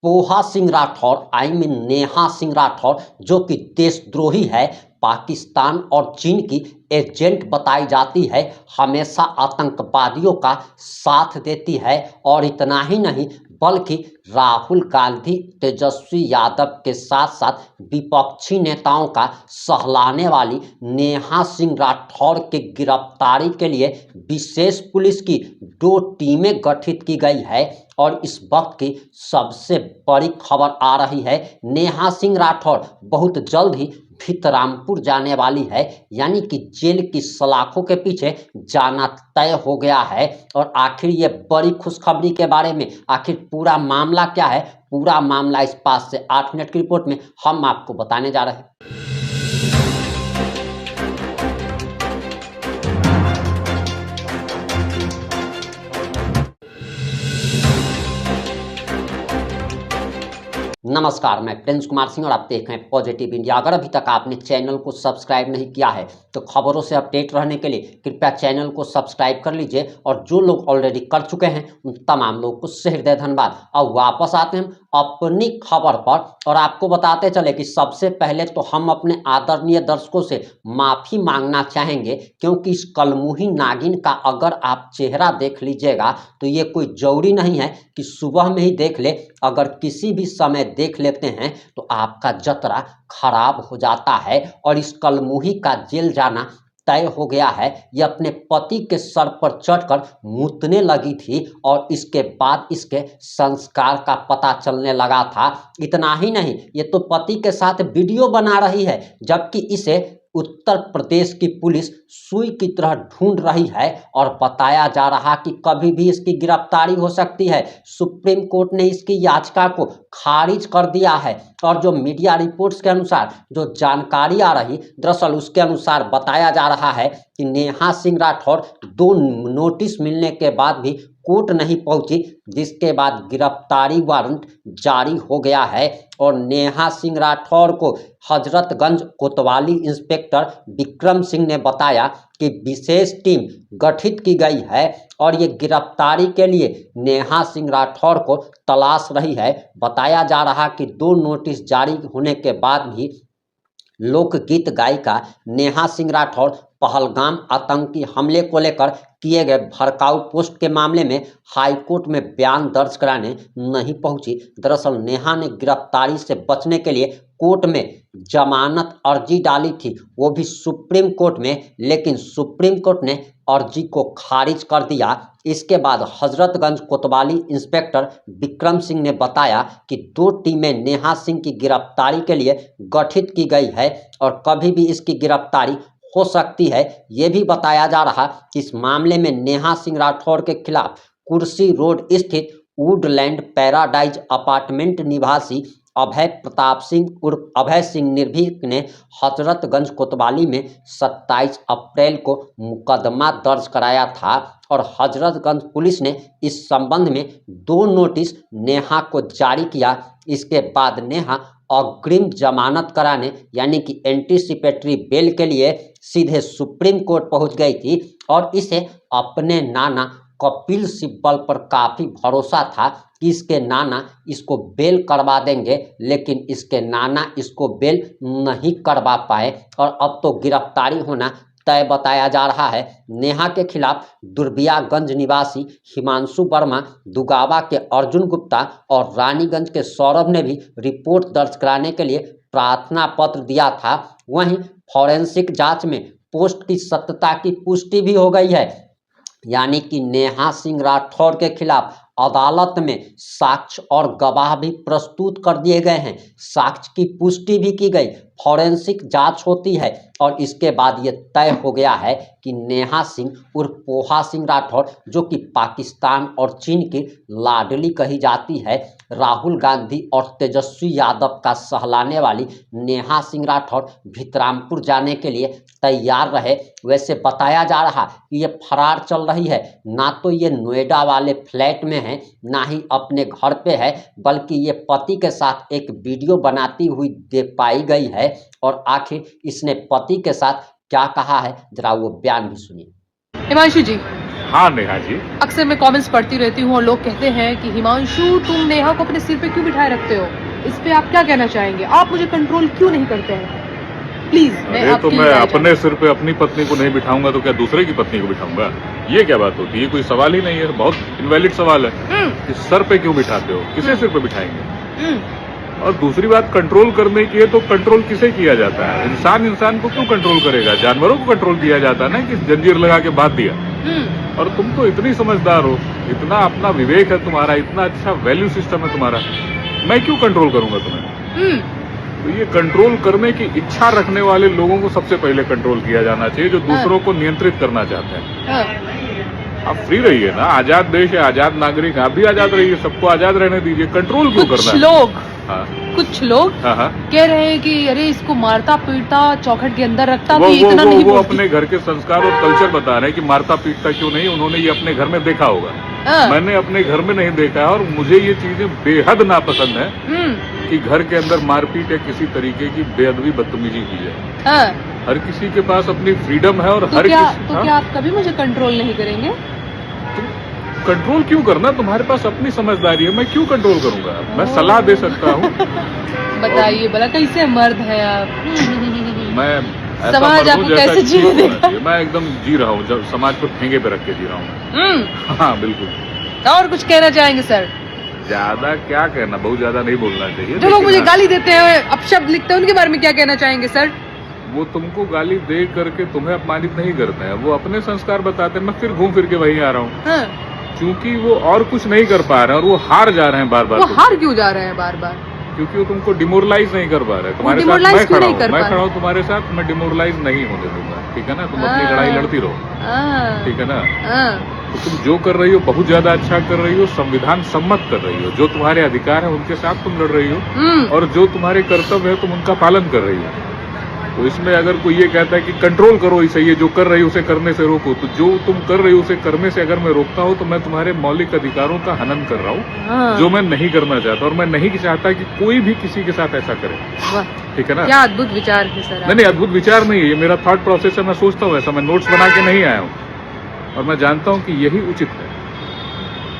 पोहा सिंह राठौर नेहा सिंह राठौर जो कि देशद्रोही है, पाकिस्तान और चीन की एजेंट बताई जाती है, हमेशा आतंकवादियों का साथ देती है। और इतना ही नहीं बल्कि राहुल गांधी, तेजस्वी यादव के साथ साथ विपक्षी नेताओं का सहलाने वाली नेहा सिंह राठौर की गिरफ्तारी के लिए विशेष पुलिस की 2 टीमें गठित की गई है। और इस वक्त की सबसे बड़ी खबर आ रही है, नेहा सिंह राठौर बहुत जल्द ही भितरामपुर जाने वाली है, यानी कि जेल की सलाखों के पीछे जाना तय हो गया है। और आखिर ये बड़ी खुशखबरी के बारे में आखिर पूरा मामला क्या है, पूरा मामला इस 5 से 8 मिनट की रिपोर्ट में हम आपको बताने जा रहे हैं। नमस्कार, मैं प्रिंस कुमार सिंह और आप देख रहे हैं पॉजिटिव इंडिया। अगर अभी तक आपने चैनल को सब्सक्राइब नहीं किया है तो खबरों से अपडेट रहने के लिए कृपया चैनल को सब्सक्राइब कर लीजिए। और जो लोग ऑलरेडी कर चुके हैं उन तमाम लोगों को सहृदय धन्यवाद। अब वापस आते हैं अपनी खबर पर और आपको बताते चले कि सबसे पहले तो हम अपने आदरणीय दर्शकों से माफ़ी मांगना चाहेंगे, क्योंकि इस कलमुही नागिन का अगर आप चेहरा देख लीजिएगा तो ये कोई जरूरी नहीं है कि सुबह में ही देख ले। अगर किसी भी समय देख लेते हैं तो आपका जतरा खराब हो जाता है। और इस कलमुही का जेल जाना तय हो गया है। ये अपने पति के सर पर चढ़कर मूतने लगी थी और इसके बाद इसके संस्कार का पता चलने लगा था। इतना ही नहीं, ये तो पति के साथ वीडियो बना रही है, जबकि इसे उत्तर प्रदेश की पुलिस सुई की तरह ढूंढ रही है। और बताया जा रहा कि कभी भी इसकी गिरफ्तारी हो सकती है। सुप्रीम कोर्ट ने इसकी याचिका को खारिज कर दिया है। और जो मीडिया रिपोर्ट्स के अनुसार जो जानकारी आ रही, दरअसल उसके अनुसार बताया जा रहा है कि नेहा सिंह राठौर 2 नोटिस मिलने के बाद भी कोर्ट नहीं पहुंची, जिसके बाद गिरफ्तारी वारंट जारी हो गया है। और नेहा सिंह राठौर को हजरतगंज कोतवाली इंस्पेक्टर विक्रम सिंह ने बताया कि विशेष टीम गठित की गई है और ये गिरफ्तारी के लिए नेहा सिंह राठौर को तलाश रही है। बताया जा रहा कि 2 नोटिस जारी होने के बाद भी लोकगीत गायिका नेहा सिंह राठौर पहलगाम आतंकी हमले को लेकर किए गए भड़काऊ पोस्ट के मामले में हाईकोर्ट में बयान दर्ज कराने नहीं पहुंची। दरअसल नेहा ने गिरफ्तारी से बचने के लिए कोर्ट में जमानत अर्जी डाली थी, वो भी सुप्रीम कोर्ट में, लेकिन सुप्रीम कोर्ट ने अर्जी को खारिज कर दिया। इसके बाद हजरतगंज कोतवाली इंस्पेक्टर विक्रम सिंह ने बताया कि 2 टीमें नेहा सिंह की गिरफ्तारी के लिए गठित की गई है और कभी भी इसकी गिरफ्तारी हो सकती है। ये भी बताया जा रहा कि इस मामले में नेहा सिंह राठौर के खिलाफ कुर्सी रोड स्थित वुडलैंड पैराडाइज अपार्टमेंट निवासी अभय प्रताप सिंह उर्फ अभय सिंह निर्भीक ने हजरतगंज कोतवाली में 27 अप्रैल को मुकदमा दर्ज कराया था। और हजरतगंज पुलिस ने इस संबंध में 2 नोटिस नेहा को जारी किया। इसके बाद नेहा अग्रिम जमानत कराने यानी कि एंटीसिपेटरी बेल के लिए सीधे सुप्रीम कोर्ट पहुंच गई थी। और इसे अपने नाना कपिल सिब्बल पर काफ़ी भरोसा था कि इसके नाना इसको बेल करवा देंगे, लेकिन इसके नाना इसको बेल नहीं करवा पाए और अब तो गिरफ्तारी होना तय बताया जा रहा है। नेहा के खिलाफ दुर्बियागंज निवासी हिमांशु वर्मा, दुगावा के अर्जुन गुप्ता और रानीगंज के सौरभ ने भी रिपोर्ट दर्ज कराने के लिए प्रार्थना पत्र दिया था। वहीं फॉरेंसिक जांच में पोस्ट की सत्यता की पुष्टि भी हो गई है, यानी कि नेहा सिंह राठौर के खिलाफ अदालत में साक्ष्य और गवाह भी प्रस्तुत कर दिए गए हैं। साक्ष्य की पुष्टि भी की गई, फॉरेंसिक जांच होती है और इसके बाद ये तय हो गया है कि नेहा सिंह उर्फ पोहा सिंह राठौर, जो कि पाकिस्तान और चीन की लाडली कही जाती है, राहुल गांधी और तेजस्वी यादव का सहलाने वाली नेहा सिंह राठौर भितरामपुर जाने के लिए तैयार रहे। वैसे बताया जा रहा कि ये फरार चल रही है, ना तो ये नोएडा वाले फ्लैट में है, ना ही अपने घर पे है, बल्कि ये पति के साथ एक वीडियो बनाती हुई देख पाई गई है। और आखिर इसने पति के साथ क्या कहा है, जरा वो बयान भी सुनिए। हिमांशु जी, हाँ नेहा जी, अक्सर मैं कमेंट्स पढ़ती रहती हूँ और लोग कहते हैं कि हिमांशु तुम नेहा को अपने सिर पे क्यों बिठाए रखते हो, इस पे आप क्या कहना चाहेंगे, आप मुझे कंट्रोल क्यों नहीं करते हैं? प्लीज मैं अरे तो आपकी मैं राय अपने सिर पे अपनी पत्नी को नहीं बिठाऊंगा तो क्या दूसरे की पत्नी को बिठाऊंगा? ये क्या बात होती है? ये कोई सवाल ही नहीं है, बहुत इनवैलिड सवाल है कि सर पे क्यों बिठाते हो, किसे सिर पे बिठाएंगे? और दूसरी बात, कंट्रोल करने की है तो कंट्रोल किसे किया जाता है? इंसान को क्यों कंट्रोल करेगा? जानवरों को कंट्रोल किया जाता है ना, कि जंजीर लगा के बांध दिया। और तुम तो इतनी समझदार हो, इतना अपना विवेक है तुम्हारा, इतना अच्छा वैल्यू सिस्टम है तुम्हारा, मैं क्यों कंट्रोल करूंगा तुम्हें? तो ये कंट्रोल करने की इच्छा रखने वाले लोगों को सबसे पहले कंट्रोल किया जाना चाहिए, जो दूसरों को नियंत्रित करना चाहते हैं। आप फ्री रहिए ना, आजाद देश है, आजाद नागरिक, आप भी आजाद रहिए, सबको आजाद रहने दीजिए, कंट्रोल क्यों करना है? कुछ लोग कह रहे हैं कि अरे इसको मारता पीटता चौखट के अंदर रखता तो इतना नहीं वो अपने घर के संस्कार और कल्चर बता रहे हैं कि मारता पीटता क्यों नहीं, उन्होंने ये अपने घर में देखा होगा। मैंने अपने घर में नहीं देखा है, और मुझे ये चीजें बेहद नापसंद है कि घर के अंदर मारपीट या किसी तरीके की बेअदबी बदतमीजी की जाए। हर किसी के पास अपनी फ्रीडम है, और हर किसी क्या आप कभी मुझे कंट्रोल नहीं करेंगे? कंट्रोल क्यों करना? तुम्हारे पास अपनी समझदारी है, मैं क्यों कंट्रोल करूंगा? मैं सलाह दे सकता हूँ। बताइए भला कैसे मर्द है आप? मैं समाज आपको कैसे जीने देगा? मैं एकदम जी रहा हूँ, जब समाज को ठेंगे पे रख के जी रहा हूँ। हाँ बिल्कुल। और कुछ कहना चाहेंगे सर? ज्यादा क्या कहना, बहुत ज्यादा नहीं बोलना चाहिए। जो लोग मुझे गाली देते हैं, अपशब्द लिखते हैं, उनके बारे में क्या कहना चाहेंगे सर? वो तुमको गाली दे करके तुम्हें अपमानित नहीं करते हैं, वो अपने संस्कार बताते हैं। मैं फिर घूम फिर के वहीं आ रहा हूँ, क्योंकि वो और कुछ नहीं कर पा रहे हैं, और वो हार जा रहे हैं बार बार। वो हार क्यों जा रहे हैं बार बार? क्योंकि वो तुमको डिमोरलाइज नहीं कर पा रहे। तुम्हारे साथ मैं खड़ा हूँ तुम्हारे साथ, मैं डिमोरलाइज नहीं होने दूंगा, ठीक है ना? तुम अपनी लड़ाई लड़ती रहो, ठीक है ना? तो तुम जो कर रही हो बहुत ज्यादा अच्छा कर रही हो, संविधान सम्मत कर रही हो, जो तुम्हारे अधिकार है उनके साथ तुम लड़ रही हो, और जो तुम्हारे कर्तव्य है तुम उनका पालन कर रही हो। तो इसमें अगर कोई ये कहता है कि कंट्रोल करो, इसे ये जो कर रही हो उसे करने से रोको, तो जो तुम कर रही हो उसे करने से अगर मैं रोकता हूँ तो मैं तुम्हारे मौलिक अधिकारों का हनन कर रहा हूँ, जो मैं नहीं करना चाहता, और मैं नहीं चाहता कि कोई भी किसी के साथ ऐसा करे, ठीक है ना? क्या अद्भुत विचार है सर। नहीं, अद्भुत विचार नहीं है, ये मेरा थॉट प्रोसेस है, मैं सोचता हूँ ऐसा, मैं नोट्स बना के नहीं आया हूँ, और मैं जानता हूँ कि यही उचित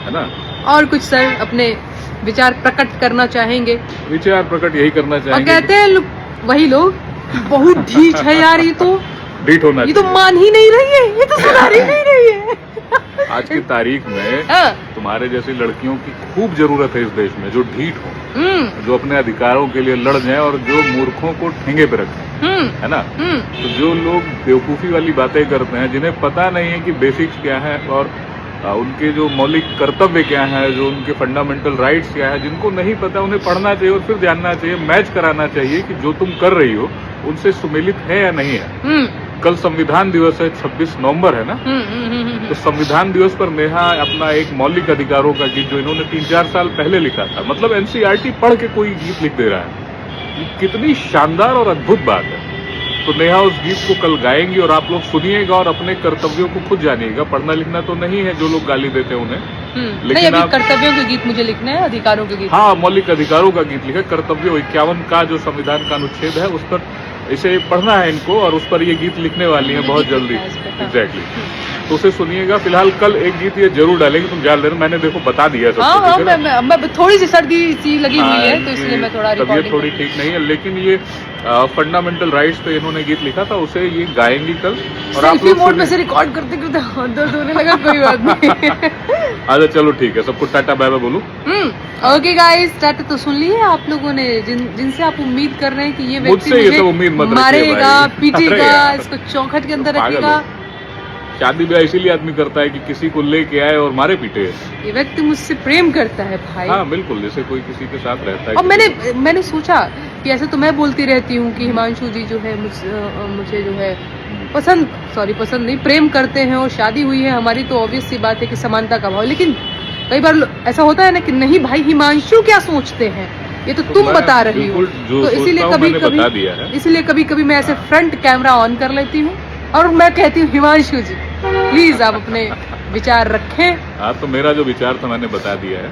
है ना? और कुछ सर अपने विचार प्रकट करना चाहेंगे? विचार प्रकट यही करना चाहेंगे, और कहते हैं वही लोग, बहुत ढीठ है यार, ये तो ढीठ होना, ये तो मान ही नहीं रही है, ये तो सुधार ही नहीं रही है। आज की तारीख में तुम्हारे जैसी लड़कियों की खूब जरूरत है इस देश में, जो ढीठ हो, जो अपने अधिकारों के लिए लड़ जाएं, और जो मूर्खों को ठेंगे पे रखें, है ना? तो जो लोग बेवकूफी वाली बातें करते हैं, जिन्हें पता नहीं है कि बेसिक्स क्या है, और उनके जो मौलिक कर्तव्य क्या है, जो उनके फंडामेंटल राइट्स क्या है, जिनको नहीं पता उन्हें पढ़ना चाहिए, और फिर जानना चाहिए, मैच कराना चाहिए कि जो तुम कर रही हो उनसे सुमेलित है या नहीं है। कल संविधान दिवस है, 26 नवंबर है ना? तो संविधान दिवस पर नेहा अपना एक मौलिक अधिकारों का गीत, जो इन्होंने 3-4 साल पहले लिखा था, मतलब एनसीईआरटी पढ़ के कोई गीत लिख दे रहा है, कितनी शानदार और अद्भुत बात है। तो नेहा उस गीत को कल गाएंगी, और आप लोग सुनिएगा और अपने कर्तव्यों को खुद जानिएगा। पढ़ना लिखना तो नहीं है जो लोग गाली देते हैं उन्हें, लेकिन अभी कर्तव्यों के गीत मुझे लिखने हैं, अधिकारों के गीत। हाँ, मौलिक अधिकारों का गीत लिखा, कर्तव्य 51 का जो संविधान का अनुच्छेद है उस पर इसे पढ़ना है इनको, और उस पर ये गीत लिखने वाली है बहुत जल्दी। एग्जैक्टली, तो उसे सुनिएगा। फिलहाल कल एक गीत ये जरूर डालेंगे, तुम जान लेना, मैंने देखो बता दिया सब। मैं थोड़ी सी सर्दी सी लगी हुई है, तो इसलिए मैं थोड़ा तबीयत थोड़ी ठीक नहीं है, लेकिन ये फंडामेंटल राइट्स पे इन्होंने गीत लिखा था, उसे ये गाएंगी कल। और आप लोग मोड में से रिकॉर्ड करते करते हाथ दर्द होने लगा, कोई बात नहीं। अच्छा चलो ठीक है, सबको टाटा बाय बाय बोलूं। ओके गाइस, टाटा तो सुन लिए आप लोगों ने, जिनसे आप उम्मीद कर रहे हैं कि ये व्यक्ति मुझसे ये सब उम्मीद मत रखिए, मारेगा, पीटेगा, इसको चौखट के अंदर रखेगा। शादी ब्याह इसीलिए आदमी करता है कि किसी को लेके आए और मारे पीटे। ये व्यक्ति मुझसे प्रेम करता है भाई। हाँ बिल्कुल, जैसे कोई किसी के साथ रहता है। और मैंने सोचा कि ऐसे तो मैं बोलती रहती हूँ कि हिमांशु जी जो है मुझे जो है पसंद नहीं, प्रेम करते हैं, और शादी हुई है हमारी, तो ऑब्वियस सी बात है कि समानता का भाव। लेकिन कई बार ऐसा होता है ना कि नहीं भाई, हिमांशु क्या सोचते हैं ये तो तुम बता रही हो, तो इसीलिए कभी कभी मैं ऐसे फ्रंट कैमरा ऑन कर लेती हूँ, और मैं कहती हूँ हिमांशु जी प्लीज आप अपने विचार रखें। हाँ, तो मेरा जो विचार था मैंने बता दिया है।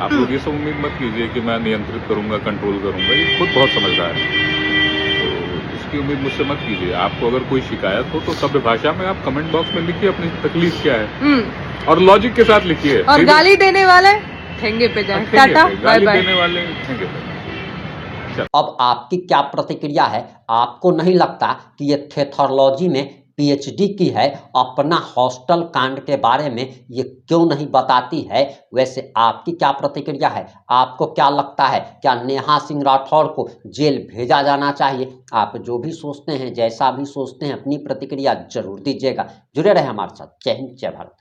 आप लोग ये सब उम्मीद मत कीजिए कि मैं नियंत्रित करूंगा, कंट्रोल करूंगा, ये खुद बहुत समझदार है। तो की उम्मीद मुझसे मत कीजिए। आपको अगर कोई शिकायत हो तो सभ्य भाषा में आप कमेंट बॉक्स में लिखिए अपनी तकलीफ क्या है, और लॉजिक के साथ लिखिए। और गाली देने वाले ठेंगे पे जाए। टाटा बाय गाली बाय। देने वाले ठेंगे पे। अब आपकी क्या प्रतिक्रिया है? आपको नहीं लगता कि ये थेथोलॉजी में पीएचडी की है, अपना हॉस्टल कांड के बारे में ये क्यों नहीं बताती है? वैसे आपकी क्या प्रतिक्रिया है? आपको क्या लगता है, क्या नेहा सिंह राठौर को जेल भेजा जाना चाहिए? आप जो भी सोचते हैं, जैसा भी सोचते हैं, अपनी प्रतिक्रिया जरूर दीजिएगा। जुड़े रहे हमारे साथ। जय हिंद, जय भारत।